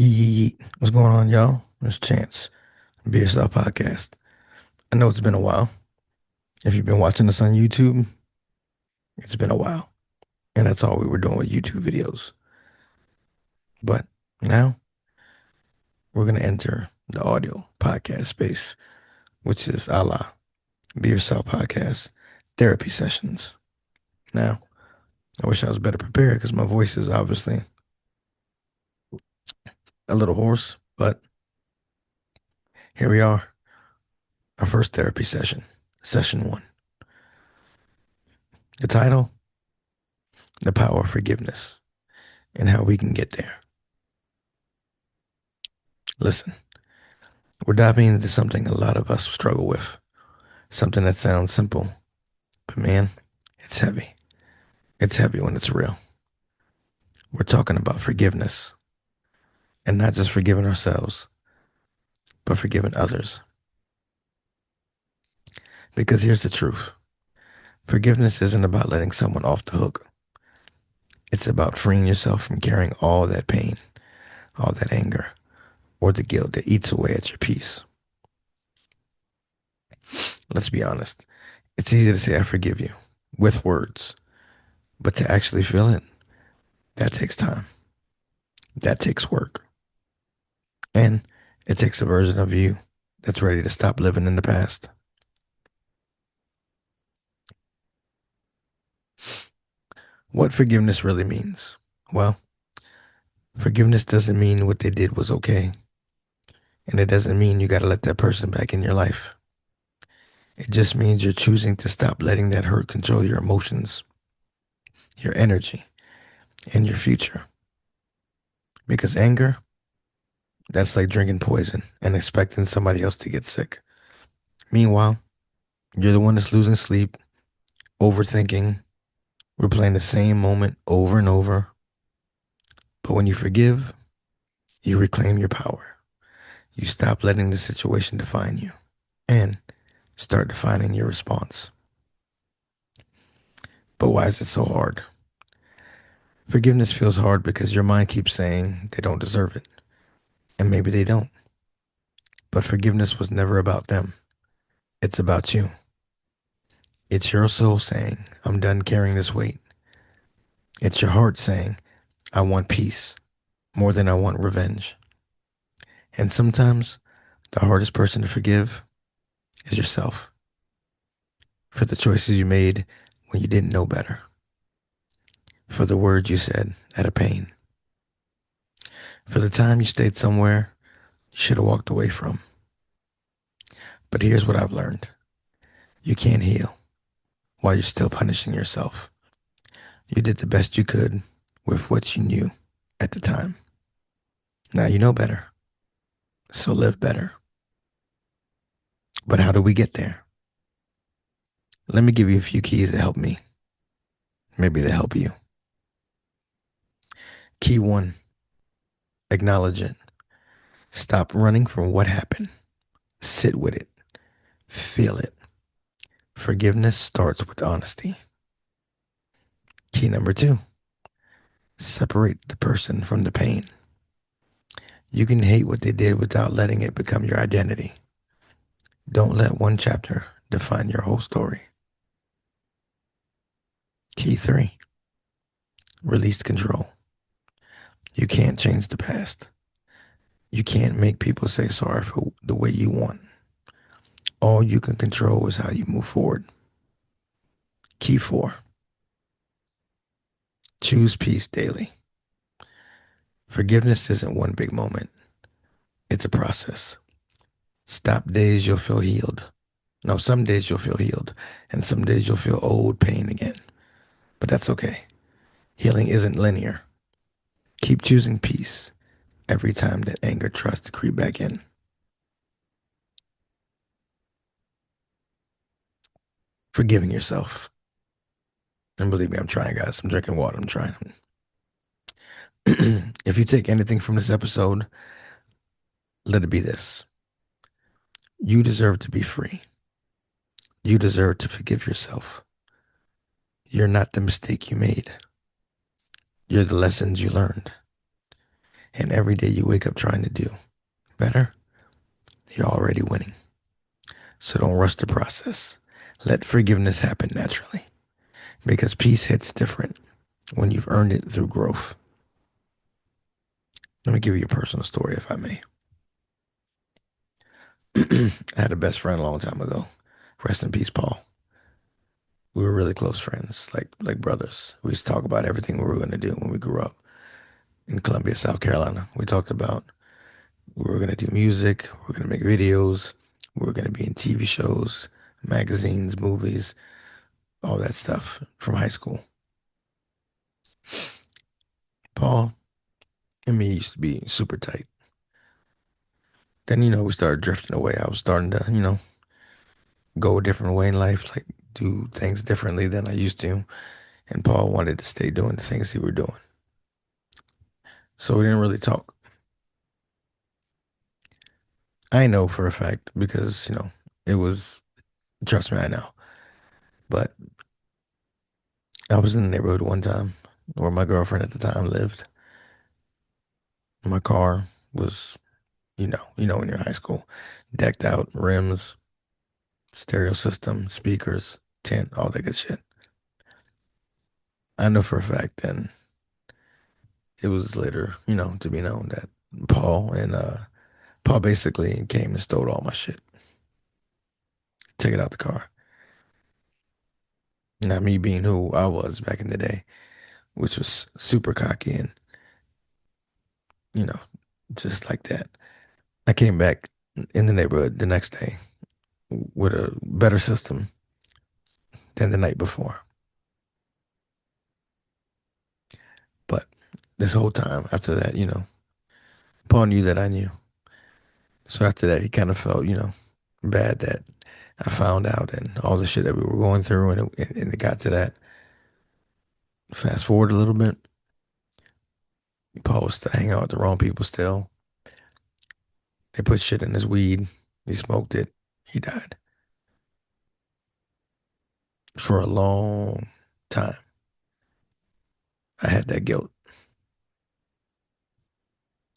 Yeet. What's going on, y'all? It's Chance, Be Yourself podcast. I know it's been a while. If you've been watching us on YouTube, it's been a while. And that's all we were doing with YouTube videos. But now we're going to enter the audio podcast space, which is a la Be Yourself podcast therapy sessions. Now, I wish I was better prepared because my voice is obviously a little hoarse, but here we are. Our first therapy session, session one. The title, The Power of Forgiveness and How We Can Get There. Listen, we're diving into something a lot of us struggle with, something that sounds simple, but man, it's heavy. It's heavy when it's real. We're talking about forgiveness, and not just forgiving ourselves, but forgiving others. Because here's the truth. Forgiveness isn't about letting someone off the hook. It's about freeing yourself from carrying all that pain, all that anger, or the guilt that eats away at your peace. Let's be honest. It's easy to say I forgive you with words, but to actually feel it, that takes time. That takes work. And it takes a version of you that's ready to stop living in the past. What forgiveness really means? Well, forgiveness doesn't mean what they did was okay. And it doesn't mean you got to let that person back in your life. It just means you're choosing to stop letting that hurt control your emotions, your energy, and your future. Because anger, that's like drinking poison and expecting somebody else to get sick. Meanwhile, you're the one that's losing sleep, overthinking, replaying the same moment over and over. But when you forgive, you reclaim your power. You stop letting the situation define you and start defining your response. But why is it so hard? Forgiveness feels hard because your mind keeps saying they don't deserve it. And maybe they don't. But forgiveness was never about them. It's about you. It's your soul saying, I'm done carrying this weight. It's your heart saying, I want peace more than I want revenge. And sometimes the hardest person to forgive is yourself for the choices you made when you didn't know better, for the words you said out of pain, for the time you stayed somewhere you should have walked away from. But here's what I've learned. You can't heal while you're still punishing yourself. You did the best you could with what you knew at the time. Now you know better, so live better. But how do we get there? Let me give you a few keys that help me. Maybe they help you. Key one, acknowledge it. Stop running from what happened. Sit with it. Feel it. Forgiveness starts with honesty. Key number two, separate the person from the pain. You can hate what they did without letting it become your identity. Don't let one chapter define your whole story. Key three, release control. You can't change the past. You can't make people say sorry for the way you want. All you can control is how you move forward. Key four, choose peace daily. Forgiveness isn't one big moment. It's a process. Stop days you'll feel healed. No, some days you'll feel healed, and some days you'll feel old pain again. But that's okay. Healing isn't linear. Keep choosing peace every time that anger tries to creep back in. Forgiving yourself. And believe me, I'm trying, guys. I'm drinking water. I'm trying. If you take anything from this episode, let it be this. You deserve to be free. You deserve to forgive yourself. You're not the mistake you made. You're the lessons you learned. And every day you wake up trying to do better, you're already winning. So don't rush the process. Let forgiveness happen naturally because peace hits different when you've earned it through growth. Let me give you a personal story, if I may. I had a best friend a long time ago. Rest in peace, Paul. We were really close friends, like brothers. We used to talk about everything we were going to do when we grew up in Columbia, South Carolina. We talked about we were going to do music, we were going to make videos, we were going to be in TV shows, magazines, movies, all that stuff from high school. Paul and me used to be super tight. Then, we started drifting away. I was starting to, go a different way in life, like do things differently than I used to. And Paul wanted to stay doing the things he were doing. So we didn't really talk. I know for a fact because, it was, trust me, I know. But I was in the neighborhood one time where my girlfriend at the time lived. My car was, when you're in high school, decked out, rims, stereo system, speakers, tent, all that good shit. I know for a fact, and it was later, to be known that Paul basically came and stole all my shit, took it out the car. Not me being who I was back in the day, which was super cocky and, you know, just like that. I came back in the neighborhood the next day with a better system than the night before. But this whole time after that, Paul knew that I knew. So after that, he kind of felt, bad that I found out and all the shit that we were going through, and it got to that. Fast forward a little bit, Paul was still hanging out with the wrong people still. They put shit in his weed. He smoked it. He died for a long time. I had that guilt.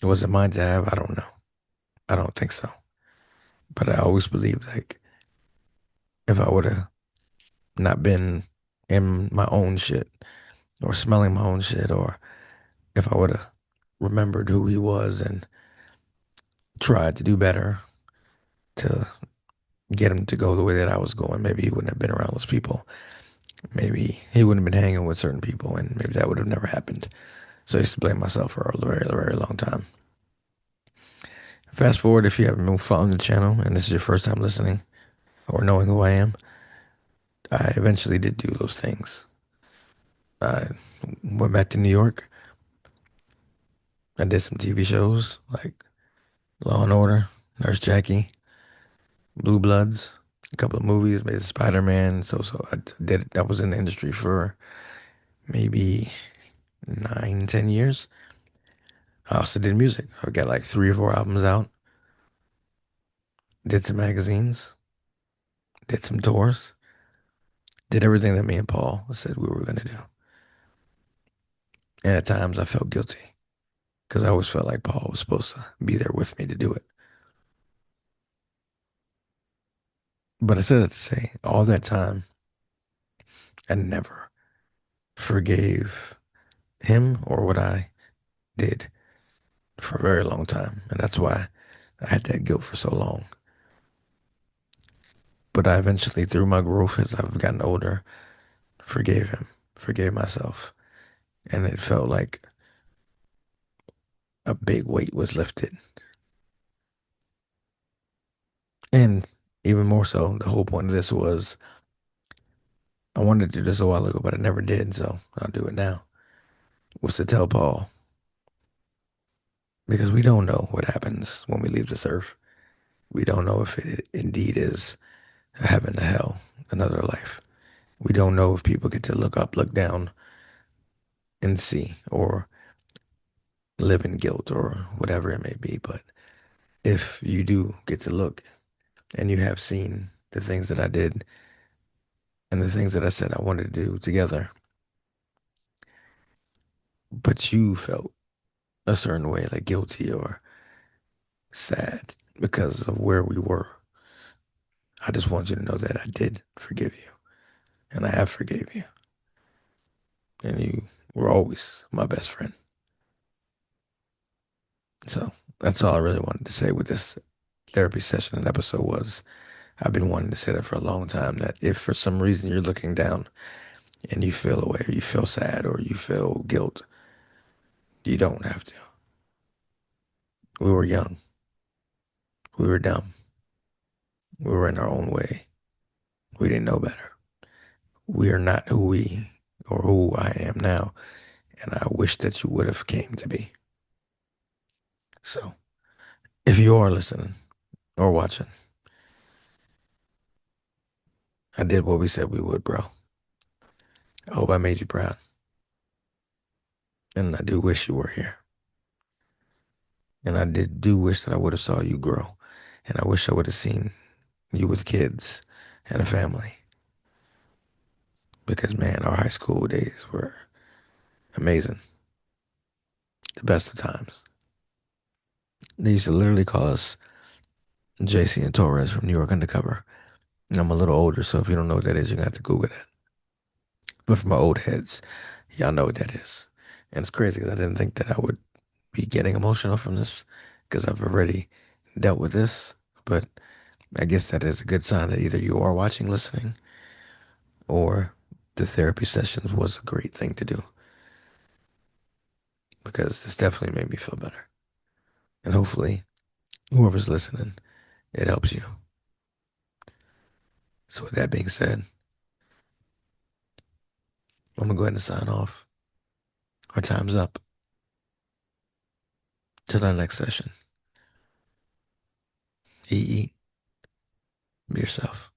Was it mine to have? I don't know. I don't think so. But I always believed like if I would have not been in my own shit or smelling my own shit, or if I would have remembered who he was and tried to do better to get him to go the way that I was going, maybe he wouldn't have been around those people. Maybe he wouldn't have been hanging with certain people, and maybe that would have never happened. So I used to blame myself for a very, very long time. Fast forward, if you haven't been following the channel and this is your first time listening or knowing who I am, I eventually did do those things. I went back to New York. I did some TV shows like Law and Order, Nurse Jackie, Blue Bloods, a couple of movies, made Spider-Man. So I did. I was in the industry for maybe 9, 10 years. I also did music. I got like 3 or 4 albums out. Did some magazines. Did some tours. Did everything that me and Paul said we were gonna do. And at times I felt guilty because I always felt like Paul was supposed to be there with me to do it. But I said that to say all that time, I never forgave him or what I did for a very long time. And that's why I had that guilt for so long. But I eventually, through my growth as I've gotten older, forgave him, forgave myself. And it felt like a big weight was lifted. And even more so, the whole point of this was I wanted to do this a while ago, but I never did. So I'll do it now. Was to tell Paul, because we don't know what happens when we leave this earth. We don't know if it indeed is a heaven to hell, another life. We don't know if people get to look up, look down, and see, or live in guilt, or whatever it may be. But if you do get to look and you have seen the things that I did and the things that I said I wanted to do together, but you felt a certain way, like guilty or sad because of where we were. I just want you to know that I did forgive you and I have forgave you. And you were always my best friend. So that's all I really wanted to say with this therapy session and episode was I've been wanting to say that for a long time that if for some reason you're looking down and you feel away or you feel sad or you feel guilt, you don't have to. We were young. We were dumb. We were in our own way. We didn't know better. We are not who we or who I am now. And I wish that you would have came to be. So if you are listening or watching, I did what we said we would, bro. I hope I made you proud. And I do wish you were here. And I did do wish that I would have saw you grow. And I wish I would have seen you with kids and a family. Because man, our high school days were amazing. The best of times. They used to literally call us JC and Torres from New York Undercover. And I'm a little older, so if you don't know what that is, you're gonna have to Google that. But for my old heads, y'all know what that is. And it's crazy because I didn't think that I would be getting emotional from this because I've already dealt with this. But I guess that is a good sign that either you are watching, listening, or the therapy sessions was a great thing to do because this definitely made me feel better. And hopefully, whoever's listening, it helps you. So, with that being said, I'm gonna go ahead and sign off. Our time's up. Till our next session. Eat, eat, be yourself.